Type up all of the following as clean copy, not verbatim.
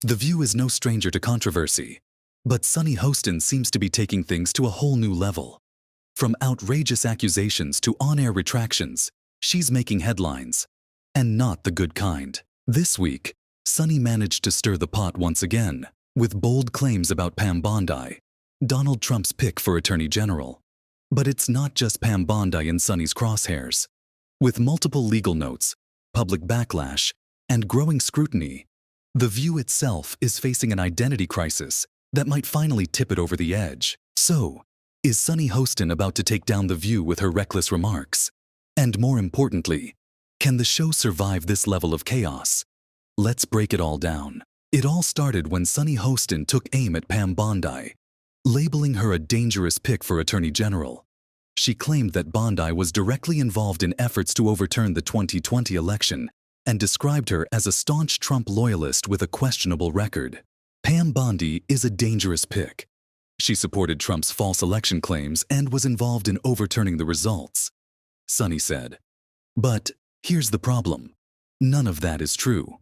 The View is no stranger to controversy, but Sunny Hostin seems to be taking things to a whole new level. From outrageous accusations to on-air retractions, she's making headlines, and not the good kind. This week, Sunny managed to stir the pot once again, with bold claims about Pam Bondi, Donald Trump's pick for Attorney General. But it's not just Pam Bondi in Sunny's crosshairs. With multiple legal notes, public backlash, and growing scrutiny, The View itself is facing an identity crisis that might finally tip it over the edge. So, is Sunny Hostin about to take down The View with her reckless remarks? And more importantly, can the show survive this level of chaos? Let's break it all down. It all started when Sunny Hostin took aim at Pam Bondi, labeling her a dangerous pick for Attorney General. She claimed that Bondi was directly involved in efforts to overturn the 2020 election and described her as a staunch Trump loyalist with a questionable record. Pam Bondi is a dangerous pick. She supported Trump's false election claims and was involved in overturning the results, Sunny said. But here's the problem. None of that is true.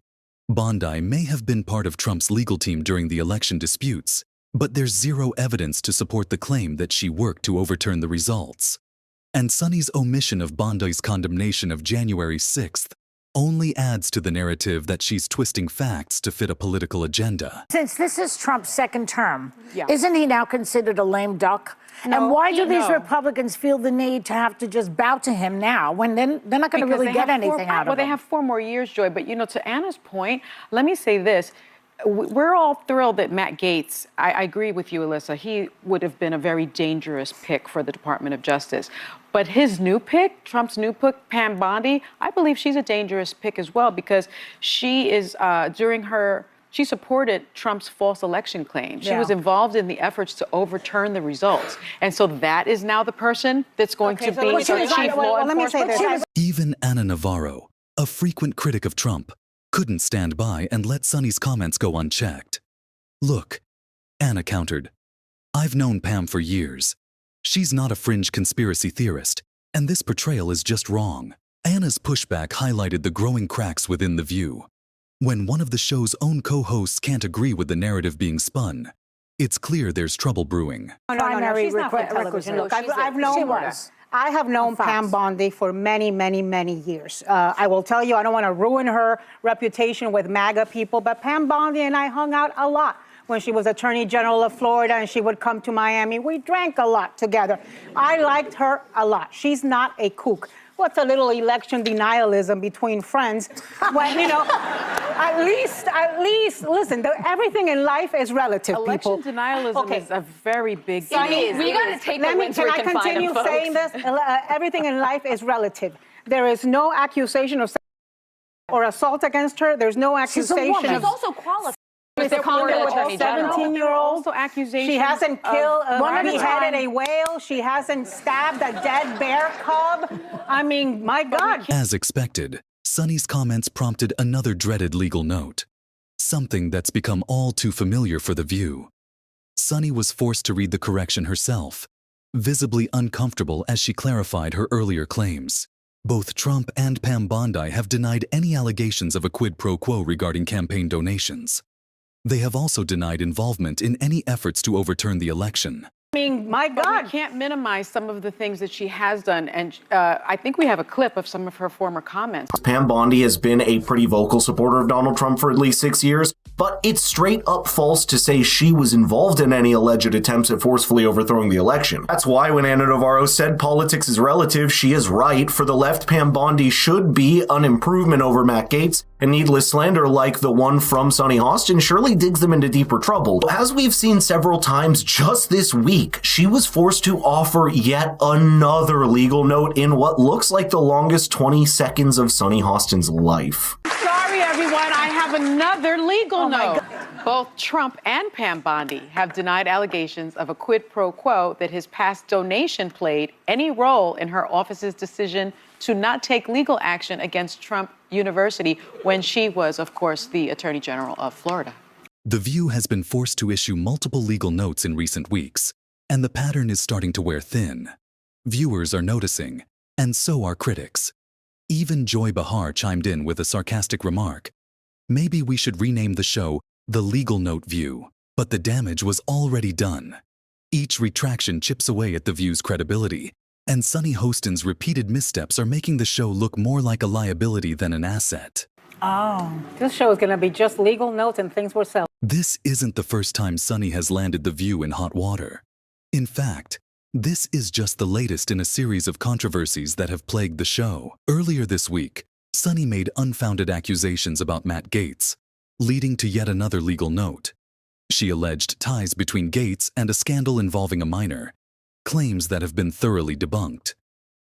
Bondi may have been part of Trump's legal team during the election disputes, but there's zero evidence to support the claim that she worked to overturn the results. And Sunny's omission of Bondi's condemnation of January 6th only adds to the narrative that she's twisting facts to fit a political agenda. Since this is Trump's second term, isn't he now considered a lame duck? No, and why do these Republicans feel the need to have to just bow to him now when they're not going to really get anything out of it? Well, they have 4 more years, Joy. But, to Anna's point, let me say this. We're all thrilled that Matt Gaetz, I agree with you, Alyssa, he would have been a very dangerous pick for the Department of Justice. But his new pick, Trump's new pick, Pam Bondi, I believe she's a dangerous pick as well because she is, she supported Trump's false election claim. She was involved in the efforts to overturn the results. And so that is now the person that's going to be the chief law enforcement. Even Anna Navarro, a frequent critic of Trump, couldn't stand by and let Sunny's comments go unchecked. Look, Anna countered, I've known Pam for years. She's not a fringe conspiracy theorist, and this portrayal is just wrong. Anna's pushback highlighted the growing cracks within The View. When one of the show's own co-hosts can't agree with the narrative being spun, it's clear there's trouble brewing. No, she's not for television. Look, I have known Pam Bondi for many, many, many years. I will tell you, I don't want to ruin her reputation with MAGA people, but Pam Bondi and I hung out a lot when she was Attorney General of Florida and she would come to Miami. We drank a lot together. I liked her a lot. She's not a kook. What's a little election denialism between friends when, at least, listen, everything in life is relative, people. Election denialism is a very big deal. We got to take the wins where we can find them, Can I continue saying this? Everything in life is relative. There is no accusation of or assault against her. There's no accusation. She's also qualified. With a 17-year-old, also accusations. She hasn't killed, beheaded a whale. She hasn't stabbed a dead bear cub. I mean, my God. As expected, Sunny's comments prompted another dreaded legal note, something that's become all too familiar for The View. Sunny was forced to read the correction herself, visibly uncomfortable as she clarified her earlier claims. Both Trump and Pam Bondi have denied any allegations of a quid pro quo regarding campaign donations. They have also denied involvement in any efforts to overturn the election. I mean, my God. But we can't minimize some of the things that she has done. And I think we have a clip of some of her former comments. Pam Bondi has been a pretty vocal supporter of Donald Trump for at least 6 years, but it's straight up false to say she was involved in any alleged attempts at forcefully overthrowing the election. That's why when Anna Navarro said politics is relative, she is right. For the left, Pam Bondi should be an improvement over Matt Gaetz, and needless slander like the one from Sunny Hostin surely digs them into deeper trouble. As we've seen several times just this week, she was forced to offer yet another legal note in what looks like the longest 20 seconds of Sunny Hostin's life. Sorry, everyone, I have another legal note. Both Trump and Pam Bondi have denied allegations of a quid pro quo that his past donation played any role in her office's decision to not take legal action against Trump University when she was, of course, the Attorney General of Florida. The View has been forced to issue multiple legal notes in recent weeks, and the pattern is starting to wear thin. Viewers are noticing, and so are critics. Even Joy Behar chimed in with a sarcastic remark. Maybe we should rename the show the legal note view, but the damage was already done. Each retraction chips away at the view's credibility, and Sunny Hostin's repeated missteps are making the show look more like a liability than an asset. Oh. This show is going to be just legal notes and things we're selling. This isn't the first time Sunny has landed the view in hot water. In fact, this is just the latest in a series of controversies that have plagued the show. Earlier this week, Sunny made unfounded accusations about Matt Gaetz, leading to yet another legal note. She alleged ties between Gaetz and a scandal involving a minor, claims that have been thoroughly debunked.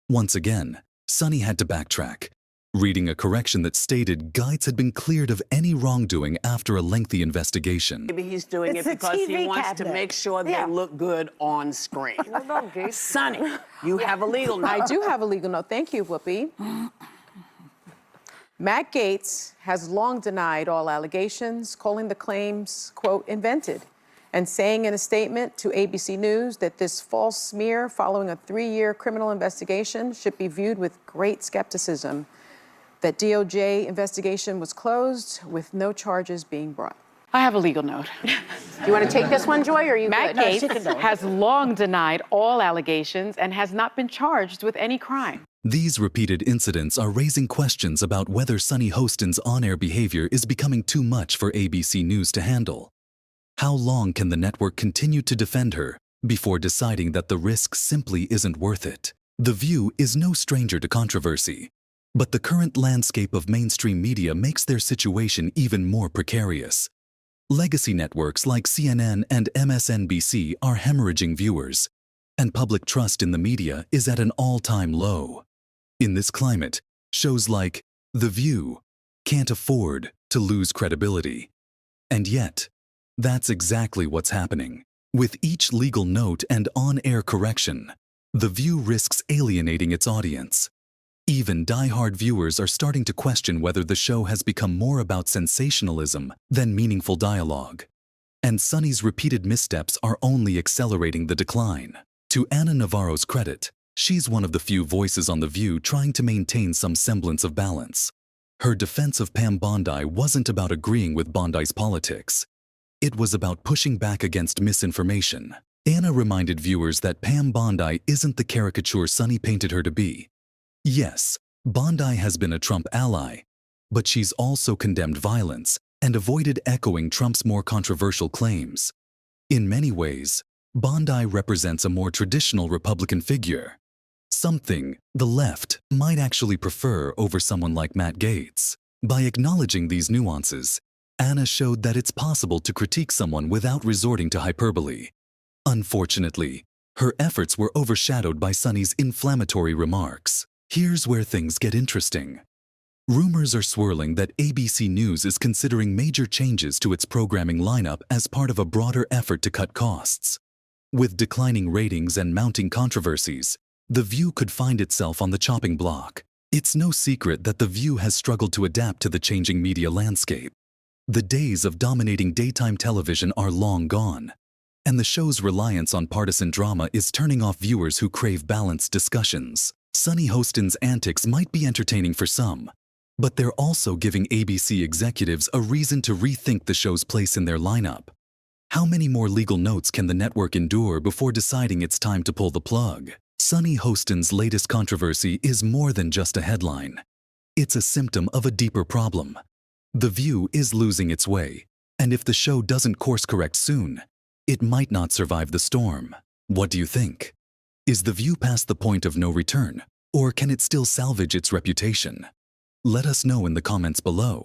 Once again, Sunny had to backtrack, reading a correction that stated Gaetz had been cleared of any wrongdoing after a lengthy investigation. Maybe he's doing it because he wants to make sure they look good on screen. Sunny, you have a legal note. I do have a legal note. Thank you, Whoopi. Matt Gaetz has long denied all allegations, calling the claims, quote, invented, and saying in a statement to ABC News that this false smear following a 3-year criminal investigation should be viewed with great skepticism, that DOJ investigation was closed with no charges being brought. I have a legal note. Do you want to take this one, Joy, or are you Matt good? Gaetz has long denied all allegations and has not been charged with any crime. These repeated incidents are raising questions about whether Sunny Hostin's on-air behavior is becoming too much for ABC News to handle. How long can the network continue to defend her before deciding that the risk simply isn't worth it? The View is no stranger to controversy, but the current landscape of mainstream media makes their situation even more precarious. Legacy networks like CNN and MSNBC are hemorrhaging viewers, and public trust in the media is at an all-time low. In this climate, shows like The View can't afford to lose credibility. And yet, that's exactly what's happening. With each legal note and on-air correction, The View risks alienating its audience. Even die-hard viewers are starting to question whether the show has become more about sensationalism than meaningful dialogue. And Sunny's repeated missteps are only accelerating the decline. To Ana Navarro's credit, she's one of the few voices on The View trying to maintain some semblance of balance. Her defense of Pam Bondi wasn't about agreeing with Bondi's politics. It was about pushing back against misinformation. Ana reminded viewers that Pam Bondi isn't the caricature Sunny painted her to be. Yes, Bondi has been a Trump ally, but she's also condemned violence and avoided echoing Trump's more controversial claims. In many ways, Bondi represents a more traditional Republican figure, something the left might actually prefer over someone like Matt Gaetz. By acknowledging these nuances, Ana showed that it's possible to critique someone without resorting to hyperbole. Unfortunately, her efforts were overshadowed by Sunny's inflammatory remarks. Here's where things get interesting. Rumors are swirling that ABC News is considering major changes to its programming lineup as part of a broader effort to cut costs. With declining ratings and mounting controversies, The View could find itself on the chopping block. It's no secret that The View has struggled to adapt to the changing media landscape. The days of dominating daytime television are long gone, and the show's reliance on partisan drama is turning off viewers who crave balanced discussions. Sunny Hostin's antics might be entertaining for some, but they're also giving ABC executives a reason to rethink the show's place in their lineup. How many more legal notes can the network endure before deciding it's time to pull the plug? Sunny Hostin's latest controversy is more than just a headline. It's a symptom of a deeper problem. The View is losing its way, and if the show doesn't course-correct soon, it might not survive the storm. What do you think? Is The View past the point of no return, or can it still salvage its reputation? Let us know in the comments below.